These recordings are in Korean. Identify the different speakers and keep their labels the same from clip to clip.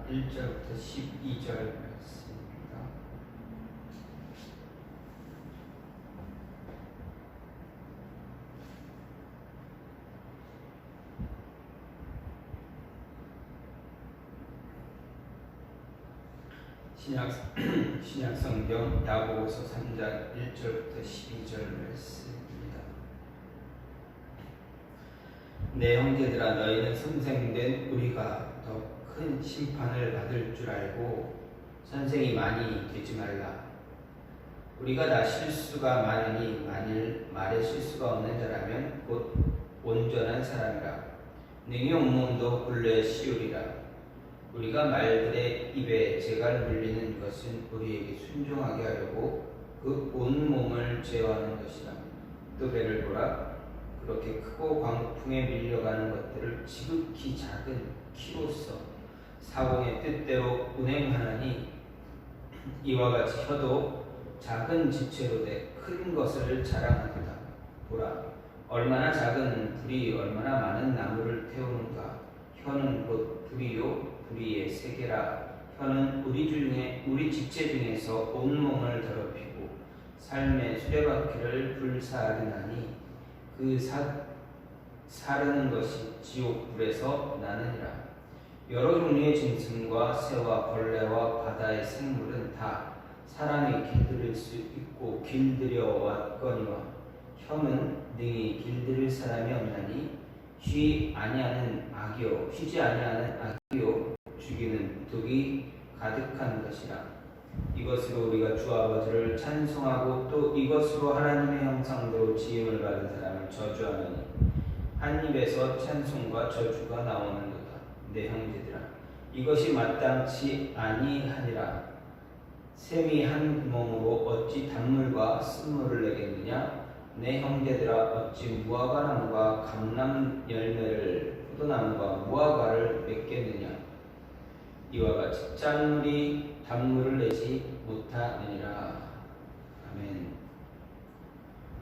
Speaker 1: 1절부터 12절 말씀입니다. 신약성경 야고보서 3장 1절부터 12절 말씀입니다. 내 형제들아, 너희는 선생된 우리가 더 큰 심판을 받을 줄 알고 선생이 많이 되지 말라. 우리가 다 실수가 많으니 만일 말에 실수가 없는 자라면 곧 온전한 사람이라 능히 온몸도 굴레 씌우리라. 우리가 말들의 입에 재갈 물리는 것은 우리에게 순종하게 하려고 그 온몸을 제어하는 것이라. 또 배를 보라. 그렇게 크고 광풍에 밀려가는 것들을 지극히 작은 키로서 사공의 뜻대로 운행하나니, 이와 같이 혀도 작은 지체로 돼 큰 것을 자랑하도다. 보라, 얼마나 작은 불이 얼마나 많은 나무를 태우는가. 혀는 곧 불이요 불이의 세계라. 혀는 우리 지체 중에서 온몸을 더럽히고 삶의 수레바퀴를 불사르나니, 그 사르는 것이 지옥 불에서 나느니라. 여러 종류의 짐승과 새와 벌레와 바다의 생물은 다 사람이 길들일 수 있고 길들여 왔거니와, 혀는 능히 길들일 사람이 없나니 쉬지 아니하는 악이요 죽이는 독이 가득한 것이라. 이것으로 우리가 주 아버지를 찬송하고 또 이것으로 하나님의 형상대로 지음을 받은 사람을 저주하느니, 한 입에서 찬송과 저주가 나오는도다. 내 형제들아, 이것이 마땅치 아니하니라. 샘이 한 구멍으로 어찌 단물과 쓴물을 내겠느냐. 내 형제들아, 어찌 무화과 나무가 감람 열매를, 포도나무가 무화과를 맺겠느냐. 이와 같이 짠물이 단물을 내지 못하느니라. 아멘.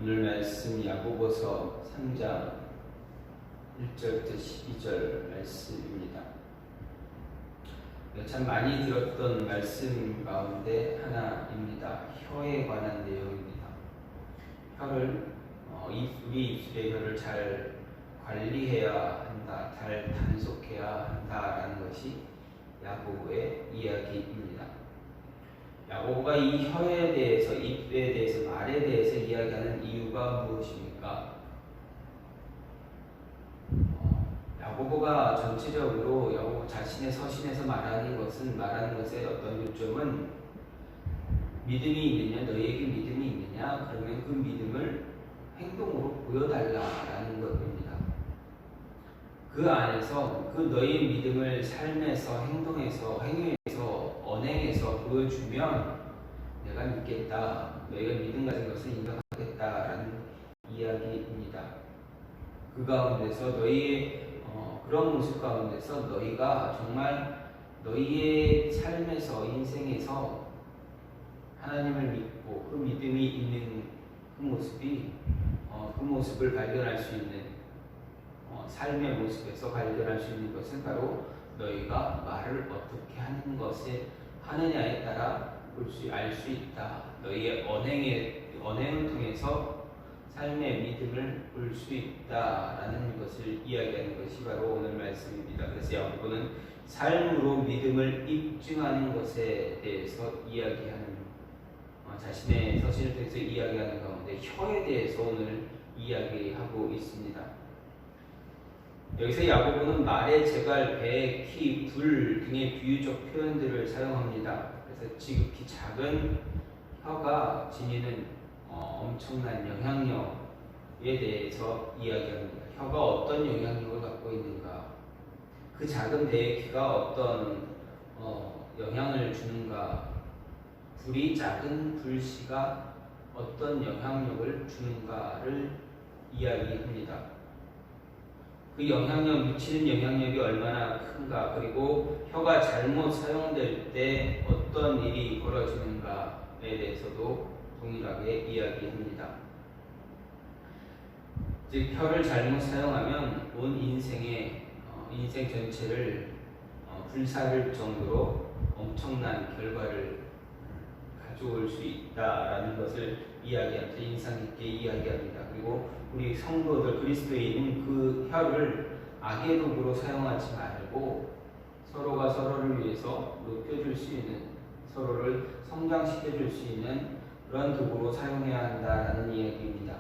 Speaker 1: 오늘 말씀 야고보서 3장 1절부터 12절 말씀입니다. 참 많이 들었던 말씀 가운데 하나입니다. 혀에 관한 내용입니다. 혀를 우리 입술의 혀를 잘 관리해야 한다, 잘 단속해야 한다라는 것이 야고보의 이야기입니다. 야고보가 이 혀에 대해서, 입에 대해서, 말에 대해서 이야기하는 이유가 무엇입니까? 야고보가 전체적으로 야고보 자신의 서신에서 말하는 것의 어떤 요점은, 믿음이 있느냐, 너희에게 믿음이 있느냐, 그러면 그 믿음을 행동으로 보여달라라는 것입니다. 그 안에서 그 너희의 믿음을 삶에서, 행동에서, 행위에서, 언행에서 보여주면 내가 믿겠다, 너희가 믿음 가진 것을 인정하겠다라는 이야기입니다. 그 가운데서 너희의 그런 모습 가운데서 너희가 정말 너희의 삶에서, 인생에서 하나님을 믿고 그 믿음이 있는 그 모습이 그 모습을 발견할 수 있는, 삶의 모습에서 발견할 수 있는 것은 바로 너희가 말을 어떻게 하느냐에 따라 알 수 있다. 너희의 언행을 통해서 삶의 믿음을 볼 수 있다라는 것을 이야기하는 것이 바로 오늘 말씀입니다. 그래서 야고보는 삶으로 믿음을 입증하는 것에 대해서 이야기하는, 자신의 서신을 통해서 이야기하는 가운데 혀에 대해서 오늘 이야기하고 있습니다. 여기서 야고보는 말의 재갈, 배, 키, 불 등의 비유적 표현들을 사용합니다. 그래서 지극히 작은 혀가 지니는 엄청난 영향력에 대해서 이야기합니다. 혀가 어떤 영향력을 갖고 있는가, 그 작은 배의 키가 어떤 영향을 주는가, 작은 불씨가 어떤 영향력을 주는가를 이야기합니다. 그 미치는 영향력이 얼마나 큰가, 그리고 혀가 잘못 사용될 때 어떤 일이 벌어지는가에 대해서도 동일하게 이야기합니다. 즉, 혀를 잘못 사용하면 온 인생 전체를 불사를 정도로 엄청난 결과를 가져올 수 있다라는 것을 이야기합니다. 인상 깊게 이야기합니다. 그리고 우리 성도들 그리스도인은 그 혀를 악의 도구로 사용하지 말고 서로가 서로를 위해서 높여줄 수 있는, 서로를 성장시켜줄 수 있는 그런 도구로 사용해야 한다라는 이야기입니다.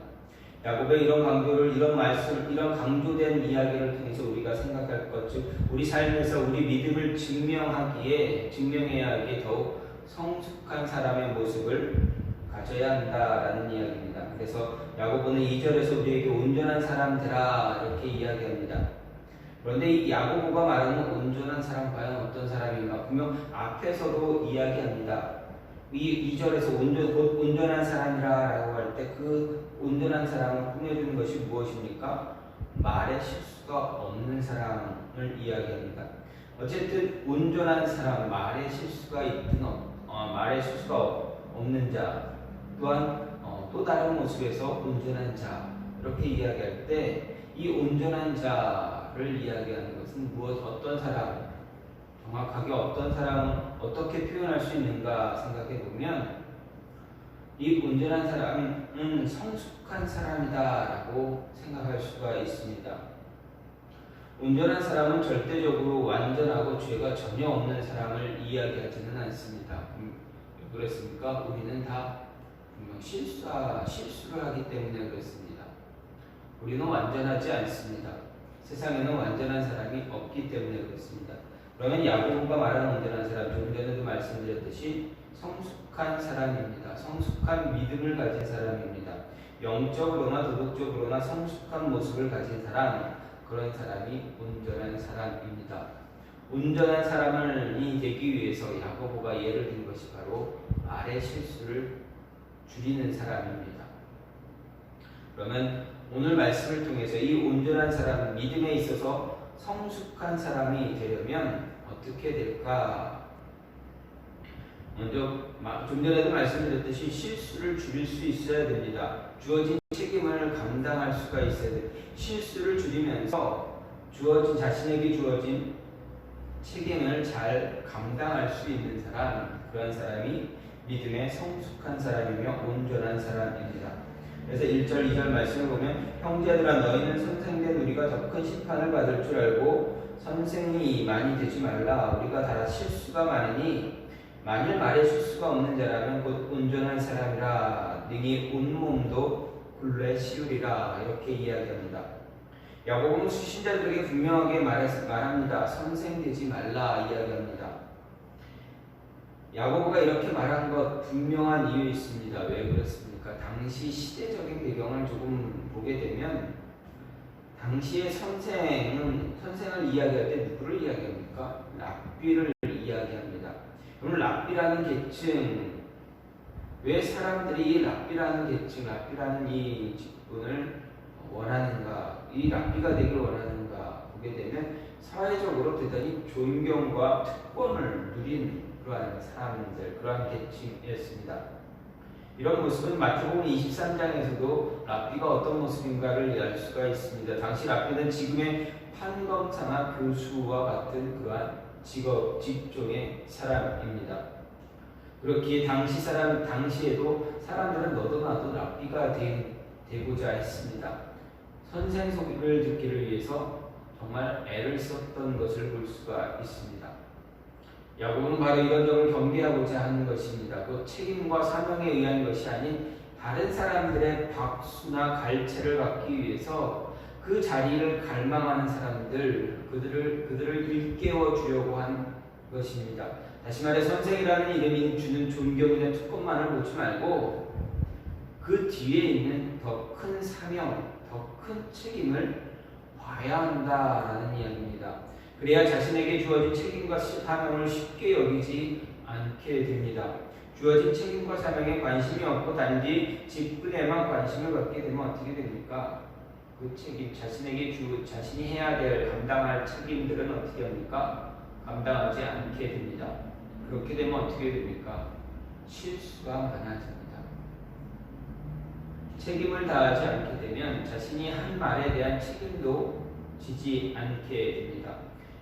Speaker 1: 야곱의 이런 강조를, 이런 말씀, 이런 강조된 이야기를 통해서 우리가 생각할 것, 즉 우리 삶에서 우리 믿음을 증명해야 하기에 더욱 성숙한 사람의 모습을 가져야 한다라는 이야기입니다. 그래서 야고보는 2절에서 우리에게 온전한 사람들아 이렇게 이야기합니다. 그런데 이 야고보가 말하는 온전한 사람 과연 어떤 사람인가? 분명 앞에서도 이야기합니다. 이 2절에서 온전한 사람이라고 할 때 그 온전한 사람을 꾸며주는 것이 무엇입니까? 말에 실수가 없는 사람을 이야기합니다. 어쨌든 온전한 사람, 말에 실수가 말에 실수가 없는 자, 또한 또 다른 모습에서 온전한 자, 이렇게 이야기할 때 이 온전한 자를 이야기하는 것은 어떤 사람, 정확하게 어떤 사람을 어떻게 표현할 수 있는가 생각해 보면 이 온전한 사람은 성숙한 사람이다라고 생각할 수가 있습니다. 온전한 사람은 절대적으로 완전하고 죄가 전혀 없는 사람을 이야기하지는 않습니다. 왜 그렇습니까? 우리는 다 분명 실수를 하기 때문에 그렇습니다. 우리는 완전하지 않습니다. 세상에는 완전한 사람이 없기 때문에 그렇습니다. 그러면 야고보가 말하는 온전한 사람, 좀 전에도 말씀드렸듯이 성숙한 사람입니다. 성숙한 믿음을 가진 사람입니다. 영적으로나 도덕적으로나 성숙한 모습을 가진 사람, 그런 사람이 온전한 사람입니다. 온전한 사람이 되기 위해서 야고보가 예를 든 것이 바로 말의 실수를 줄이는 사람입니다. 그러면 오늘 말씀을 통해서 이 온전한 사람, 믿음에 있어서 성숙한 사람이 되려면 어떻게 될까? 먼저 좀 전에도 말씀드렸듯이 실수를 줄일 수 있어야 됩니다. 주어진 책임을 감당할 수가 있어야 돼요. 실수를 줄이면서 자신에게 주어진 책임을 잘 감당할 수 있는 사람, 그런 사람이 믿음의 성숙한 사람이며 온전한 사람입니다. 그래서 1절, 2절 말씀을 보면 형제들아 너희는 선생된 우리가 더 큰 심판을 받을 줄 알고 선생이 많이 되지 말라. 우리가 다 실수가 많으니 만일 말에 실수가 없는 자라면 곧 온전한 사람이라. 능히 온몸도 굴레 씌우리라. 이렇게 이야기합니다. 야고보는 수신자들에게 분명하게 말합니다. 선생되지 말라 이야기합니다. 야고보가 이렇게 말한 것 분명한 이유 있습니다. 왜 그렇습니까? 당시 시대적인 배경을 조금 보게 되면 당시의 선생을 이야기할 때 누구를 이야기합니까? 랍비를 이야기합니다. 그럼 랍비라는 계층, 왜 사람들이 이 랍비라는 이 직분을 원하는가, 이 랍비가 되길 원하는가 보게 되면 사회적으로 대단히 존경과 특권을 누린 그러한 사람들, 그러한 계층이었습니다. 이런 모습은 마태복음 23장에서도 랍비가 어떤 모습인가를 알 수가 있습니다. 당시 랍비는 지금의 판검사나 교수와 같은 그러한 직종의 사람입니다. 그렇기에 당시에도 사람들은 너도 나도 랍비가 되고자 했습니다. 선생 소리를 듣기를 위해서 정말 애를 썼던 것을 볼 수가 있습니다. 야고보는 바로 이런 점을 경계하고자 하는 것입니다. 그 책임과 사명에 의한 것이 아닌 다른 사람들의 박수나 갈채를 받기 위해서 그 자리를 갈망하는 사람들, 그들을 일깨워 주려고 한 것입니다. 다시 말해 선생이라는 이름이 주는 존경이나 특권만을 보지 말고 그 뒤에 있는 더 큰 사명, 더 큰 책임을 봐야 한다라는 이야기입니다. 그래야 자신에게 주어진 책임과 사명을 쉽게 여기지 않게 됩니다. 주어진 책임과 사명에 관심이 없고 단지 직분에만 관심을 갖게 되면 어떻게 됩니까? 그 책임, 자신이 해야 될, 감당할 책임들은 어떻게 합니까? 감당하지 않게 됩니다. 그렇게 되면 어떻게 됩니까? 실수가 많아집니다. 책임을 다하지 않게 되면 자신이 한 말에 대한 책임도 지지 않게 됩니다.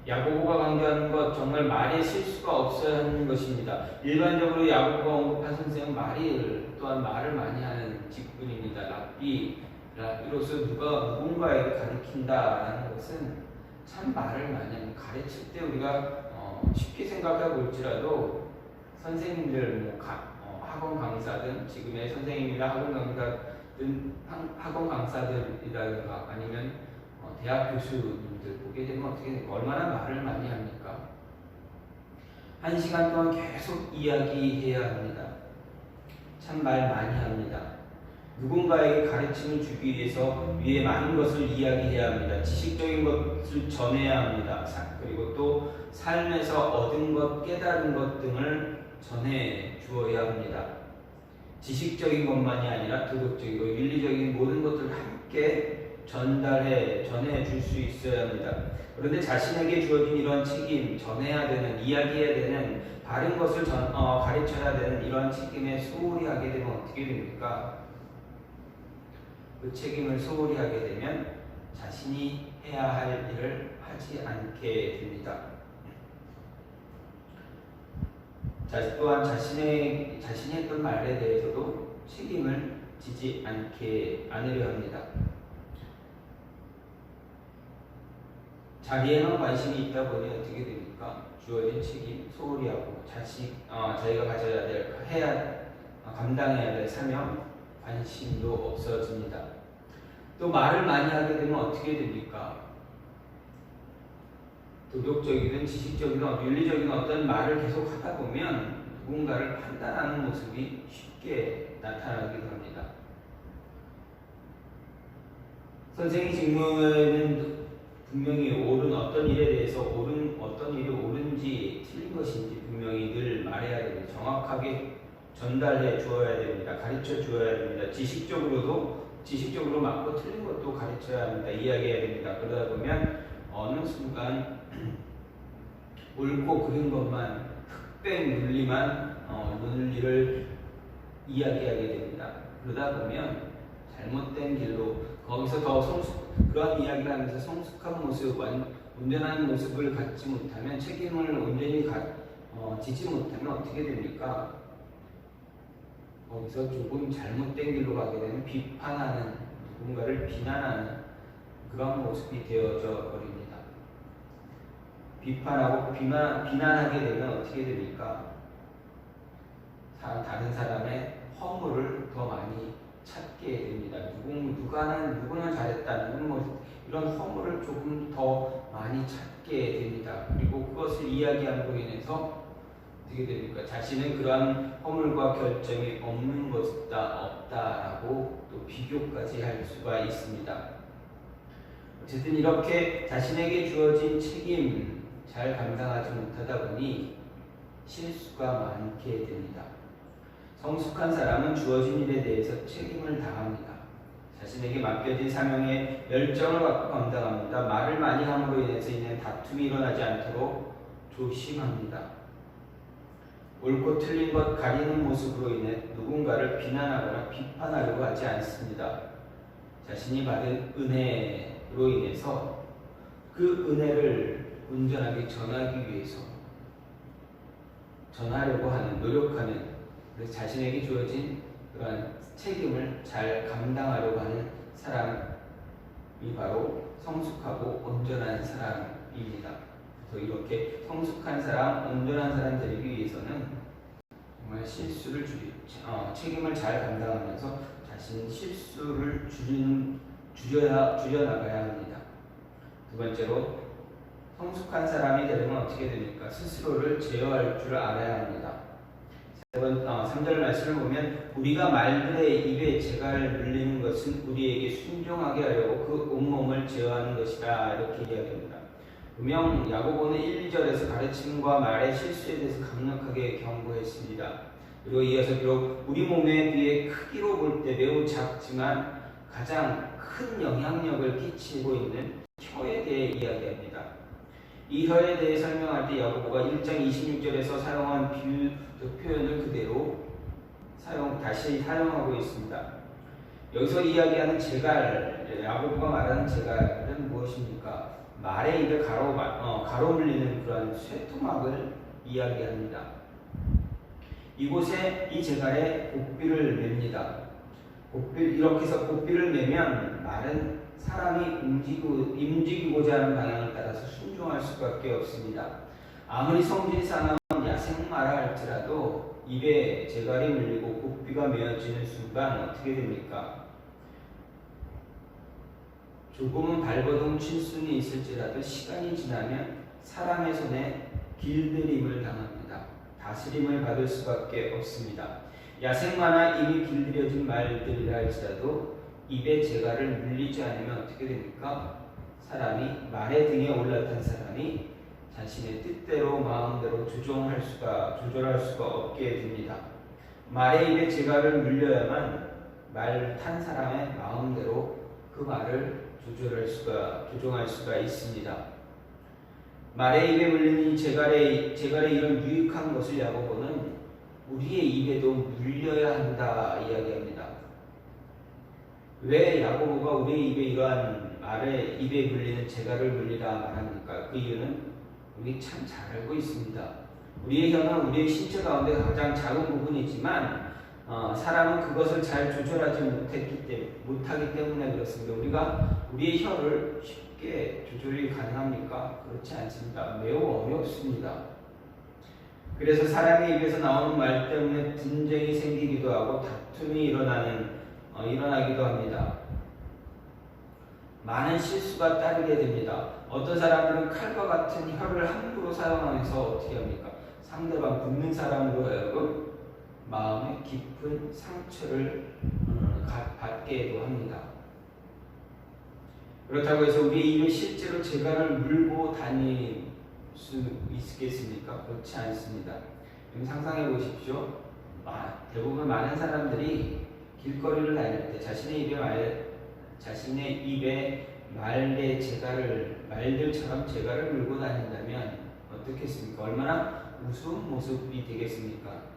Speaker 1: 야고보가 강조하는 것 정말 말에 실수가 없어야 하는 것입니다. 일반적으로 야고보가 언급한 선생은 또한 말을 많이 하는 직분입니다. 랍비로서 누군가에게 가르친다라는 것은 참 말을 많이 하는, 가르칠 때 우리가 쉽게 생각해 볼지라도 선생님들 학원 강사든 지금의 선생님이나 학원 강사들이라든가 아니면 대학 교수님들 보게 되면 어떻게 됩니까? 얼마나 말을 많이 합니까? 1시간 동안 계속 이야기해야 합니다. 참 말 많이 합니다. 누군가에게 가르침을 주기 위해서 위에 많은 것을 이야기해야 합니다. 지식적인 것을 전해야 합니다. 그리고 또 삶에서 얻은 것, 깨달은 것 등을 전해 주어야 합니다. 지식적인 것만이 아니라 도덕적이고 윤리적인 모든 것들을 함께 전해 줄 수 있어야 합니다. 그런데 자신에게 주어진 이런 책임, 전해야 되는, 이야기해야 되는, 바른 것을 가르쳐야 되는 이런 책임에 소홀히 하게 되면 어떻게 됩니까? 그 책임을 소홀히 하게 되면 자신이 해야 할 일을 하지 않게 됩니다. 또한 자신이 했던 말에 대해서도 책임을 지지 않으려 합니다. 자기에만 관심이 있다 보니 어떻게 됩니까? 주어진 책임 소홀히 하고 자기가 가져야 될, 감당해야 될 사명, 관심도 없어집니다. 또 말을 많이 하게 되면 어떻게 됩니까? 도덕적이든 지식적이든 윤리적인 어떤 말을 계속 하다 보면 누군가를 판단하는 모습이 쉽게 나타나기도 합니다. 선생의 직무에는 분명히 어떤 일에 대해서 어떤 일이 옳은지 틀린 것인지 분명히 늘 말해야 됩니다. 정확하게 전달해 주어야 됩니다. 가르쳐 주어야 됩니다. 지식적으로 맞고 틀린 것도 가르쳐야 합니다. 이야기해야 됩니다. 그러다 보면 어느 순간 옳고 그른 것만, 흑백 논리를 이야기하게 됩니다. 그러다 보면 잘못된 길로 거기서 그런 이야기를 하면서 성숙한 모습, 온전한 모습을 갖지 못하면, 책임을 온전히 지지 못하면 어떻게 됩니까? 거기서 조금 잘못된 길로 가게 되면 누군가를 비난하는 그런 모습이 되어져 버립니다. 비판하고 비난하게 되면 어떻게 됩니까? 다른 사람의 허물을 더 많이 찾게 됩니다. 누구는 잘했다는 이런 허물을 조금 더 많이 찾게 됩니다. 그리고 그것을 이야기함으로 인해서 어떻게 됩니까? 자신은 그러한 허물과 결점이 없다라고 또 비교까지 할 수가 있습니다. 어쨌든 이렇게 자신에게 주어진 책임 잘 감당하지 못하다 보니 실수가 많게 됩니다. 성숙한 사람은 주어진 일에 대해서 책임을 다합니다. 자신에게 맡겨진 사명에 열정을 갖고 감당합니다. 말을 많이 함으로 인해서 다툼이 일어나지 않도록 조심합니다. 옳고 틀린 것 가리는 모습으로 인해 누군가를 비난하거나 비판하려고 하지 않습니다. 자신이 받은 은혜로 인해서 그 은혜를 온전하게 전하기 위해서 전하려고 하는, 노력하는, 그래서 자신에게 주어진 그러한 책임을 잘 감당하려고 하는 사람이 바로 성숙하고 온전한 사람입니다. 그래서 이렇게 성숙한 사람, 온전한 사람 되기 위해서는 정말 책임을 잘 감당하면서 자신 실수를 줄여나가야 합니다. 두 번째로, 성숙한 사람이 되려면 어떻게 됩니까? 스스로를 제어할 줄 알아야 합니다. 3절 말씀을 보면 우리가 말들의 입에 재갈을 눌리는 것은 우리에게 순종하게 하려고 그 온몸을 제어하는 것이다, 이렇게 이야기합니다. 분명 야고보는 1, 2절에서 가르침과 말의 실수에 대해서 강력하게 경고했습니다. 그리고 이어서 비록 우리 몸에 비해 크기로 볼 때 매우 작지만 가장 큰 영향력을 끼치고 있는 혀에 대해 이야기합니다. 이 혀에 대해 설명할 때 야고보가 1장 26절에서 사용한 표현을 그대로 다시 사용하고 있습니다. 여기서 이야기하는 재갈, 야고보가 말하는 재갈은 무엇입니까? 말의 입에 가로 물리는 그런 쇠토막을 이야기합니다. 이곳에 이 제갈에 곡비를 맵니다. 이렇게 해서 곡비를 매면 말은 사람이 움직이고자 하는 방향을 따라서 순종할 수밖에 없습니다. 아무리 성질이 사나운 야생마라 할지라도 입에 제갈이 물리고 곡비가 메어지는 순간 어떻게 됩니까? 조금은 발버둥 칠 수는 있을지라도 시간이 지나면 사람의 손에 길들임을 당합니다. 다스림을 받을 수밖에 없습니다. 야생마나 이미 길들여진 말들이라 할지라도 입에 제갈을 물리지 않으면 어떻게 됩니까? 말의 등에 올라탄 사람이 자신의 뜻대로 마음대로 조절할 수가 없게 됩니다. 말의 입에 제갈을 물려야만 말 탄 사람의 마음대로 그 말을 조종할 수가 있습니다. 말의 입에 물리는 이 제갈의 이런 유익한 것을 야고보는 우리의 입에도 물려야 한다 이야기합니다. 왜 야고보가 우리의 입에 이러한 말의 입에 물리는 제갈을 물리라 말합니까? 그 이유는 우리 참 잘 알고 있습니다. 우리의 혀는 우리의 신체 가운데 가장 작은 부분이지만 사람은 그것을 잘 조절하지 못하기 때문에 그렇습니다. 우리가 우리의 혀를 쉽게 조절이 가능합니까? 그렇지 않습니다. 매우 어렵습니다. 그래서 사람의 입에서 나오는 말 때문에 분쟁이 생기기도 하고 다툼이 일어나기도 합니다. 많은 실수가 따르게 됩니다. 어떤 사람들은 칼과 같은 혀를 함부로 사용하면서 어떻게 합니까? 상대방 붙는 사람으로 하여금 마음에 깊은 상처를 받게도 합니다. 그렇다고 해서 우리 입에 실제로 제갈을 물고 다닐 수 있겠습니까? 그렇지 않습니다. 상상해 보십시오. 대부분 많은 사람들이 길거리를 다닐 때 자신의 입에 말들처럼 제갈을 물고 다닌다면 어떻겠습니까? 얼마나 우스운 모습이 되겠습니까?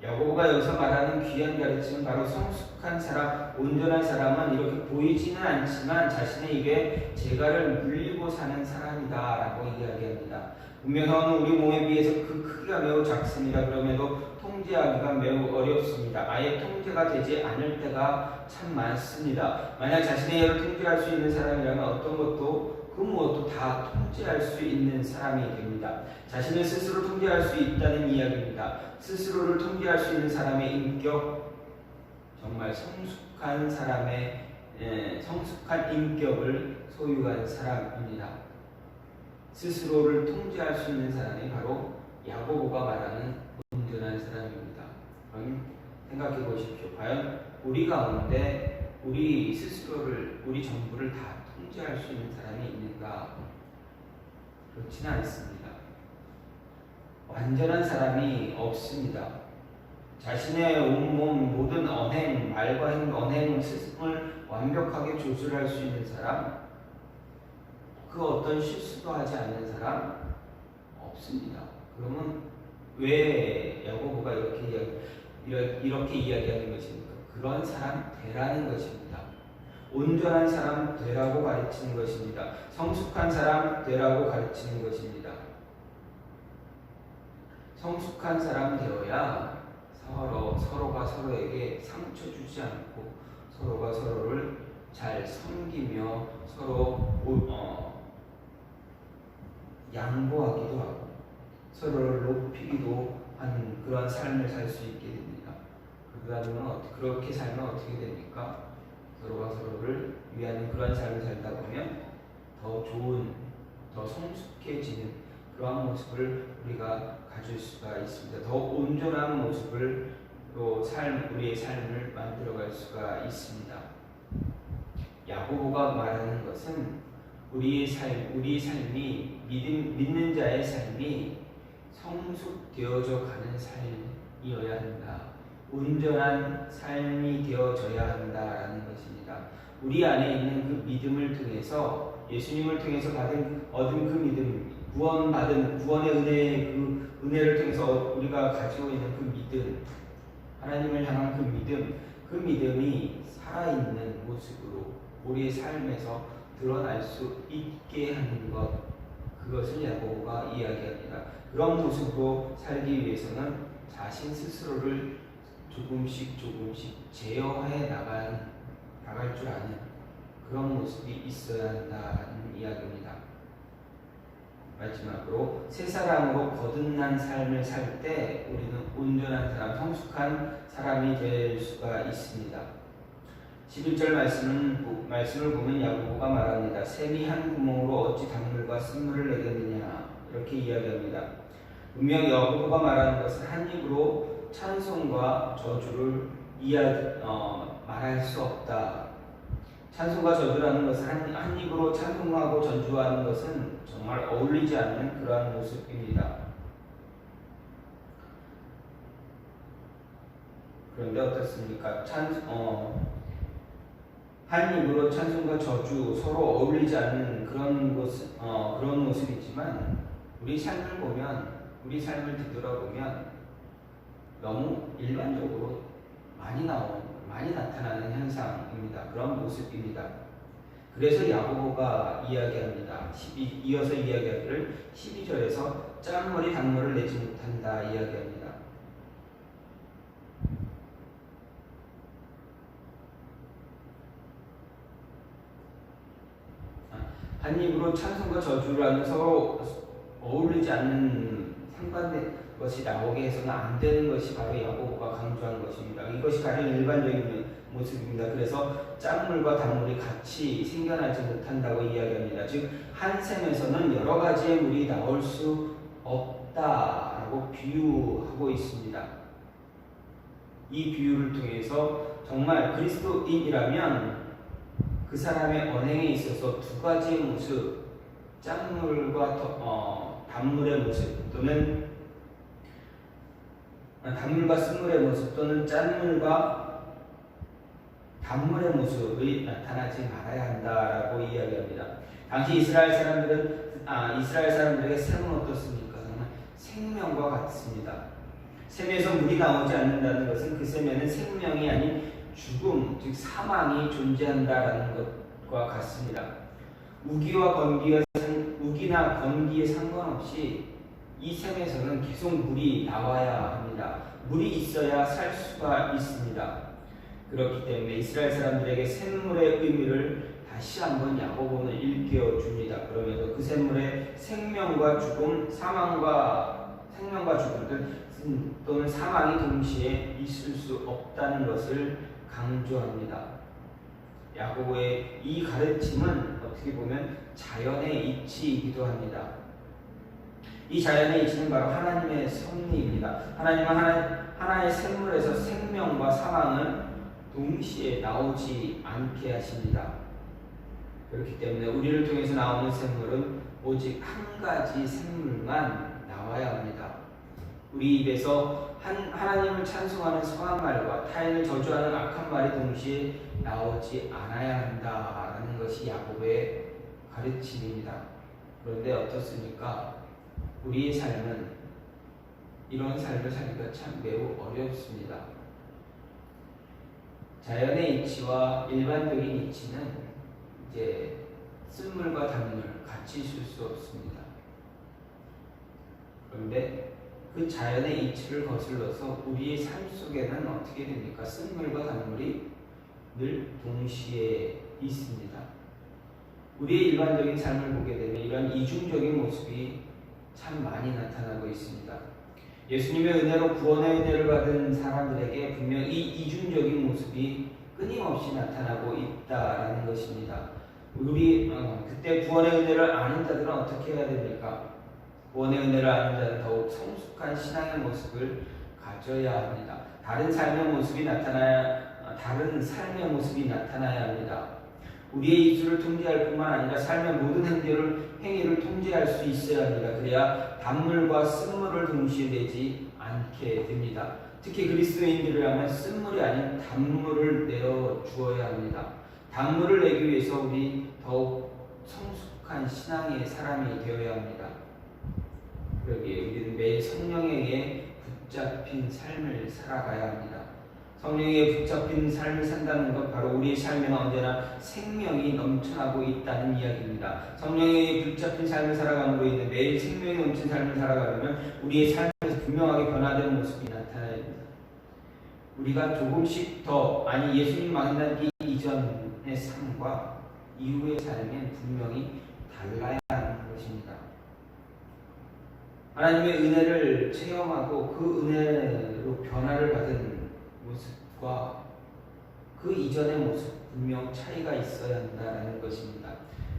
Speaker 1: 야고보가 여기서 말하는 귀한 가르침은 바로 성숙한 사람, 온전한 사람은 이렇게 보이지는 않지만 자신의 입에 제갈을 물리고 사는 사람이다 라고 이야기합니다. 분명 혀는 우리 몸에 비해서 그 크기가 매우 작습니다. 그럼에도 통제하기가 매우 어렵습니다. 아예 통제가 되지 않을 때가 참 많습니다. 만약 자신의 혀를 통제할 수 있는 사람이라면 어떤 것도 그 무엇도 다 통제할 수 있는 사람이 됩니다. 자신을 스스로 통제할 수 있다는 이야기입니다. 스스로를 통제할 수 있는 사람의 인격, 정말 성숙한 인격을 소유한 사람입니다. 스스로를 통제할 수 있는 사람이 바로 야고보가 말하는 온전한 사람입니다. 그럼 생각해 보십시오. 과연 우리 가운데 우리 스스로를, 우리 전부를 다 통제할 수 있는 사람이 있는가? 그렇지는 않습니다. 완전한 사람이 없습니다. 자신의 온몸 모든 말과 언행을 완벽하게 조절할 수 있는 사람, 그 어떤 실수도 하지 않는 사람 없습니다. 그러면 왜 야고보가 이렇게 이야기하는 것입니까? 그런 사람 되라는 것입니다. 온전한 사람 되라고 가르치는 것입니다. 성숙한 사람 되라고 가르치는 것입니다. 성숙한 사람 되어야 서로가 서로에게 상처 주지 않고 서로가 서로를 잘 섬기며 서로 양보하기도 하고 서로를 높이기도 하는 그런 삶을 살 수 있게 됩니다. 그렇게 살면 어떻게 됩니까? 서로가 서로를 위하는 그런 삶을 살다 보면 더 좋은, 더 성숙해지는 그러한 모습을 우리가 가질 수가 있습니다. 더 온전한 모습을 우리의 삶을 만들어갈 수가 있습니다. 야고보가 말하는 것은 우리 삶이 믿는 자의 삶이 성숙되어져 가는 삶이어야 한다. 온전한 삶이 되어져야 한다라는 것입니다. 우리 안에 있는 그 믿음을 통해서 예수님을 통해서 얻은 그 믿음, 구원의 은혜를 통해서 우리가 가지고 있는 그 믿음, 하나님을 향한 그 믿음이 살아있는 모습으로 우리의 삶에서 드러날 수 있게 하는 것, 그것을 야고보가 이야기합니다. 그런 모습으로 살기 위해서는 자신 스스로를 조금씩 제어해 나갈 줄 아는 그런 모습이 있어야 한다는 이야기입니다. 마지막으로 새 사람으로 거듭난 삶을 살 때 우리는 온전한 사람, 성숙한 사람이 될 수가 있습니다. 11절 말씀을 보면 야고보가 말합니다. 샘이 한 구멍으로 어찌 단물과 쓴물을 내겠느냐, 이렇게 이야기합니다. 분명 야고보가 말하는 것은 한 입으로 찬송과 저주를 말할 수 없다. 찬송과 저주라는 것은 한 입으로 찬송하고 전주하는 것은 정말 어울리지 않는 그러한 모습입니다. 그런데 어떻습니까? 한 입으로 찬송과 저주 서로 어울리지 않는 그런 모습이지만 우리 삶을 뒤돌아보면 너무 일반적으로 많이 나타나는 현상입니다. 그런 모습입니다. 그래서 야고보가 이야기합니다. 이어서 이야기하기를 12절에서 짠물이 단물을 내지 못한다 이야기합니다. 한 입으로 찬송과 저주라는 서로 어울리지 않는 상반된 것이 나오게 해서는 안 되는 것이 바로 야고보가 강조한 것입니다. 이것이 가장 일반적인 모습입니다. 그래서 짠물과 단물이 같이 생겨나지 못한다고 이야기합니다. 즉, 한 샘에서는 여러 가지의 물이 나올 수 없다라고 비유하고 있습니다. 이 비유를 통해서 정말 그리스도인이라면 그 사람의 언행에 있어서 두 가지의 모습, 짠물과 단물의 모습, 또는 단물과 쓴물의 모습, 또는 짠물과 단물의 모습이 나타나지 말아야 한다라고 이야기합니다. 당시 이스라엘 사람들에게 샘은 어떻습니까? 정말 생명과 같습니다. 샘에서 물이 나오지 않는다는 것은 그 샘에는 생명이 아닌 죽음, 즉 사망이 존재한다라는 것과 같습니다. 우기나 건기에 상관없이 이 샘에서는 계속 물이 나와야 합니다. 물이 있어야 살 수가 있습니다. 그렇기 때문에 이스라엘 사람들에게 샘물의 의미를 다시 한번 야고보는 일깨워 줍니다. 그러면서 그 샘물에 생명과 죽음, 생명과 죽음 또는 사망이 동시에 있을 수 없다는 것을 강조합니다. 야고보의 이 가르침은 어떻게 보면 자연의 이치이기도 합니다. 이 자연의 이치는 바로 하나님의 섭리입니다. 하나님은 하나의 샘물에서 생명과 사망은 동시에 나오지 않게 하십니다. 그렇기 때문에 우리를 통해서 나오는 샘물은 오직 한 가지 샘물만 나와야 합니다. 우리 입에서 하나님을 찬송하는 선한 말과 타인을 저주하는 악한 말이 동시에 나오지 않아야 한다라는 것이 야고보의 가르침입니다. 그런데 어떻습니까? 우리의 삶은 이런 삶을 살기가 참 매우 어렵습니다. 자연의 이치와 일반적인 이치는 이제 쓴물과 단물 같이 있을 수 없습니다. 그런데 그 자연의 이치를 거슬러서 우리의 삶 속에는 어떻게 됩니까? 쓴물과 단물이 늘 동시에 있습니다. 우리의 일반적인 삶을 보게 되면 이런 이중적인 모습이 참 많이 나타나고 있습니다. 예수님의 은혜로 구원의 은혜를 받은 사람들에게 분명 이 이중적인 모습이 끊임없이 나타나고 있다라는 것입니다. 그때 구원의 은혜를 아는 자들은 어떻게 해야 됩니까? 구원의 은혜를 아는 자는 더욱 성숙한 신앙의 모습을 가져야 합니다. 다른 삶의 모습이 나타나야 합니다. 우리의 입술을 통제할 뿐만 아니라 삶의 모든 행위를 통제할 수 있어야 합니다. 그래야 단물과 쓴물을 동시에 내지 않게 됩니다. 특히 그리스도인들이라면 쓴물이 아닌 단물을 내어 주어야 합니다. 단물을 내기 위해서 우리 더욱 성숙한 신앙의 사람이 되어야 합니다. 그러기에 우리는 매일 성령에 의해 붙잡힌 삶을 살아가야 합니다. 성령에 붙잡힌 삶을 산다는 것, 바로 우리의 삶에는 언제나 생명이 넘쳐나고 있다는 이야기입니다. 성령에 붙잡힌 삶을 살아감으로 인해 매일 생명이 넘친 삶을 살아가려면 우리의 삶에서 분명하게 변화되는 모습이 나타나야 합니다. 우리가 조금씩 더, 예수님 만나기 이전의 삶과 이후의 삶은 분명히 달라야 하는 것입니다. 하나님의 은혜를 체험하고 그 은혜로 변화를 받은 모습과 그 이전의 모습, 분명 차이가 있어야 한다는 것입니다.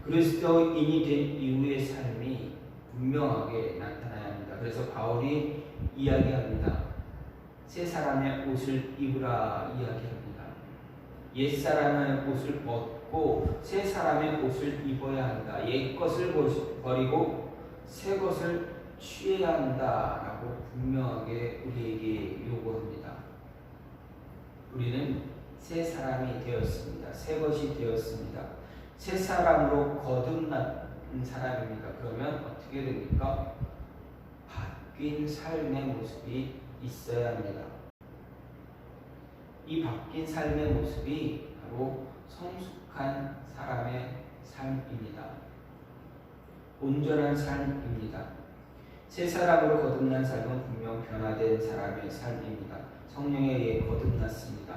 Speaker 1: 그리스도인이 된 이후의 삶이 분명하게 나타나야 합니다. 그래서 바울이 이야기합니다. 새 사람의 옷을 입으라 이야기합니다. 옛 사람의 옷을 벗고 새 사람의 옷을 입어야 한다. 옛 것을 버리고 새 것을 취해야 한다라고 분명하게 우리에게 요구합니다. 우리는 새 사람이 되었습니다. 새 것이 되었습니다. 새 사람으로 거듭난 사람입니다. 그러면 어떻게 됩니까? 바뀐 삶의 모습이 있어야 합니다. 이 바뀐 삶의 모습이 바로 성숙한 사람의 삶입니다. 온전한 삶입니다. 새 사람으로 거듭난 삶은 분명 변화된 사람의 삶입니다. 성령에 의해 거듭났습니다.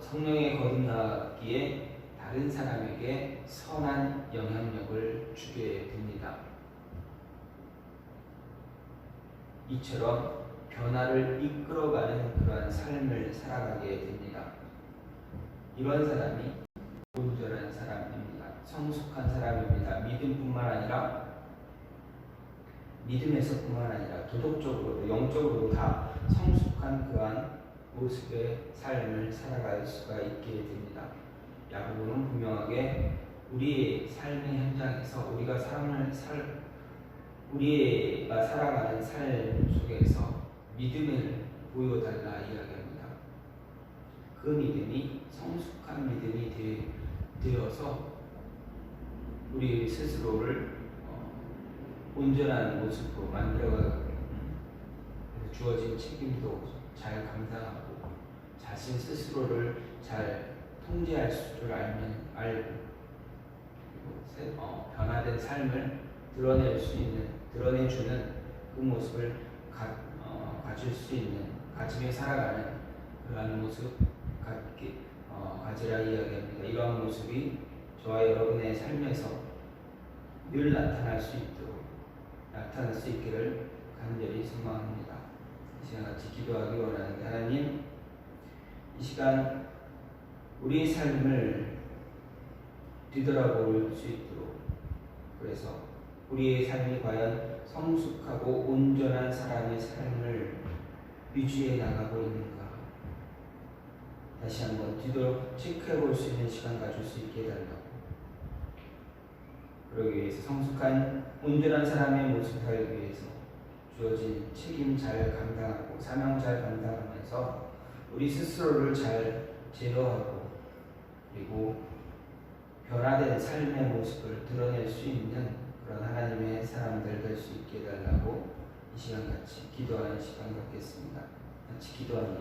Speaker 1: 성령에 거듭나기에 다른 사람에게 선한 영향력을 주게 됩니다. 이처럼 변화를 이끌어가는 그러한 삶을 살아가게 됩니다. 이런 사람이 온전한 사람입니다. 성숙한 사람입니다. 믿음에서뿐만 아니라 도덕적으로도 영적으로도 다 성숙한 그러한 모습의 삶을 살아갈 수가 있게 됩니다. 야고보는 분명하게 우리의 삶의 현장에서 우리가 살아가는 삶 속에서 믿음을 보여달라 이야기합니다. 그 믿음이 성숙한 믿음이 되어서 우리 스스로를 온전한 모습으로 만들어가게, 주어진 책임도 잘 감당하고 자신 스스로를 잘 통제할 줄 알고 변화된 삶을 드러내주는 그 모습을 가질 수 있는, 가지며 살아가는 그러한 모습 가지라 이야기합니다. 이러한 모습이 저와 여러분의 삶에서 늘 나타날 수 있기를 간절히 소망합니다. 이 시간 같이 기도하기 원하는데, 하나님, 이 시간 우리의 삶을 뒤돌아볼 수 있도록, 그래서 우리의 삶이 과연 성숙하고 온전한 사람의 삶을 유지해 나가고 있는가, 다시 한번 체크해 볼 수 있는 시간 가질 수 있게 해달라고. 그러기 위해서 성숙한 온전한 사람의 모습을 살기 위해서 주어진 책임 잘 감당하고 사명 잘 감당하면서 우리 스스로를 잘 제어하고, 그리고 변화된 삶의 모습을 드러낼 수 있는 그런 하나님의 사람들 될 수 있게 해달라고 이 시간 같이 기도하는 시간 갖겠습니다. 같이 기도합니다.